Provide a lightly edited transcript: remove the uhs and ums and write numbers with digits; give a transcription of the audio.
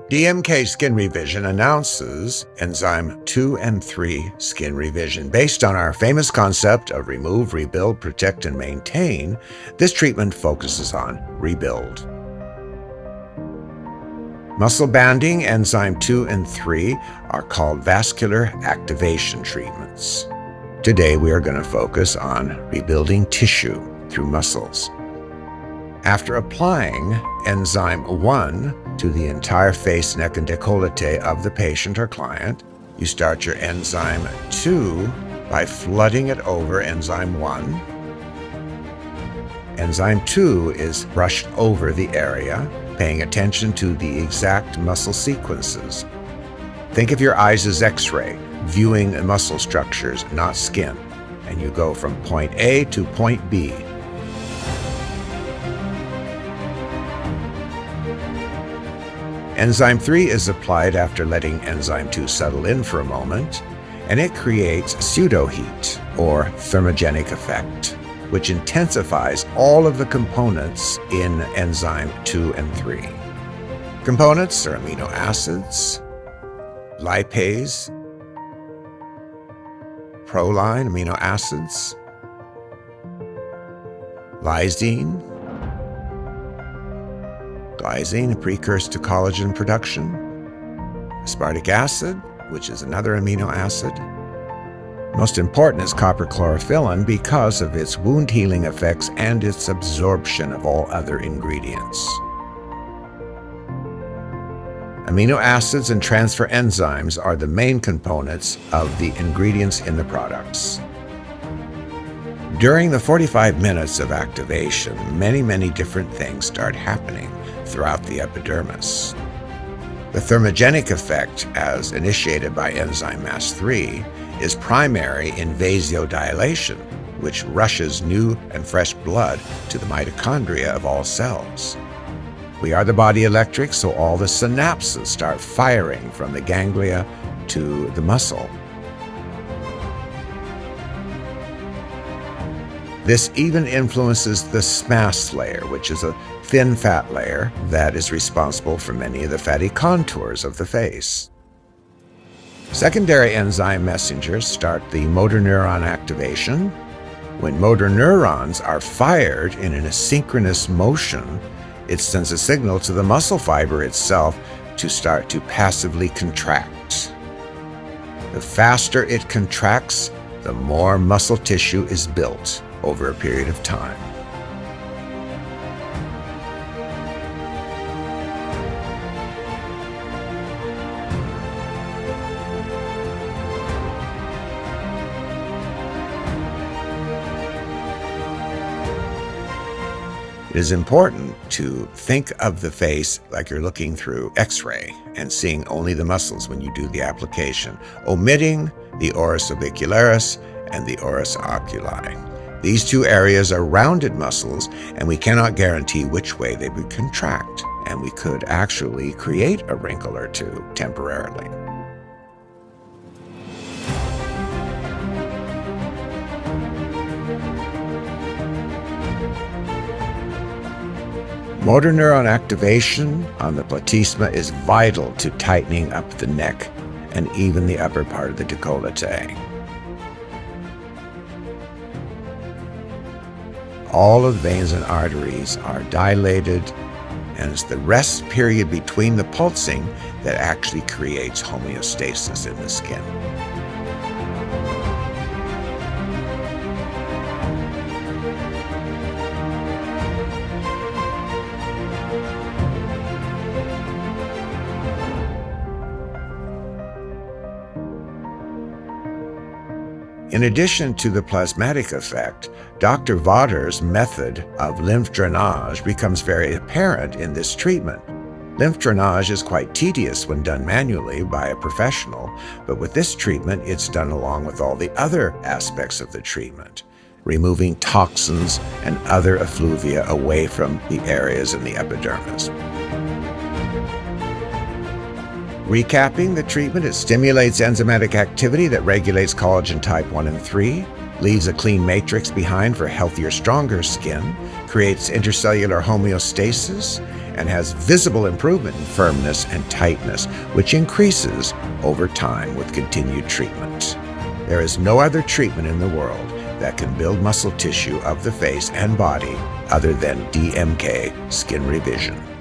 DMK Skin Revision announces Enzyme 2 and 3 Skin Revision. Based on our famous concept of remove, rebuild, protect, and maintain, this treatment focuses on rebuild. Muscle banding, Enzyme 2 and 3 are called vascular activation treatments. Today we are going to focus on rebuilding tissue through muscles. After applying Enzyme 1 to the entire face, neck, and décolleté of the patient or client, you start your Enzyme 2 by flooding it over Enzyme 1. Enzyme 2 is brushed over the area, paying attention to the exact muscle sequences. Think of your eyes as X-ray, viewing muscle structures, not skin, and you go from point A to point B. Enzyme 3 is applied after letting Enzyme 2 settle in for a moment, and it creates pseudo-heat, or thermogenic effect, which intensifies all of the components in Enzyme 2 and 3. Components are amino acids, lipase, proline amino acids, lysine, glycine, a precursor to collagen production, aspartic acid, which is another amino acid. Most important is copper chlorophyllin because of its wound healing effects and its absorption of all other ingredients. Amino acids and transfer enzymes are the main components of the ingredients in the products. During the 45 minutes of activation, many different things start happening throughout the epidermis. The thermogenic effect, as initiated by enzyme MAS3, is primary in vasodilation, which rushes new and fresh blood to the mitochondria of all cells. We are the body electric, so all the synapses start firing from the ganglia to the muscle. This even influences the SMAS layer, which is a thin fat layer that is responsible for many of the fatty contours of the face. Secondary enzyme messengers start the motor neuron activation. When motor neurons are fired in an asynchronous motion, it sends a signal to the muscle fiber itself to start to passively contract. The faster it contracts, the more muscle tissue is built over a period of time. It is important to think of the face like you're looking through X-ray and seeing only the muscles when you do the application, omitting the oris orbicularis and the oris oculi. These two areas are rounded muscles, and we cannot guarantee which way they would contract, and we could actually create a wrinkle or two temporarily. Motor neuron activation on the platysma is vital to tightening up the neck and even the upper part of the décolleté. All of the veins and arteries are dilated, and it's the rest period between the pulsing that actually creates homeostasis in the skin. In addition to the plasmatic effect, Dr. Vader's method of lymph drainage becomes very apparent in this treatment. Lymph drainage is quite tedious when done manually by a professional, but with this treatment, it's done along with all the other aspects of the treatment, removing toxins and other effluvia away from the areas in the epidermis. Recapping the treatment, it stimulates enzymatic activity that regulates collagen type 1 and 3, leaves a clean matrix behind for healthier, stronger skin, creates intercellular homeostasis, and has visible improvement in firmness and tightness, which increases over time with continued treatment. There is no other treatment in the world that can build muscle tissue of the face and body other than DMK skin revision.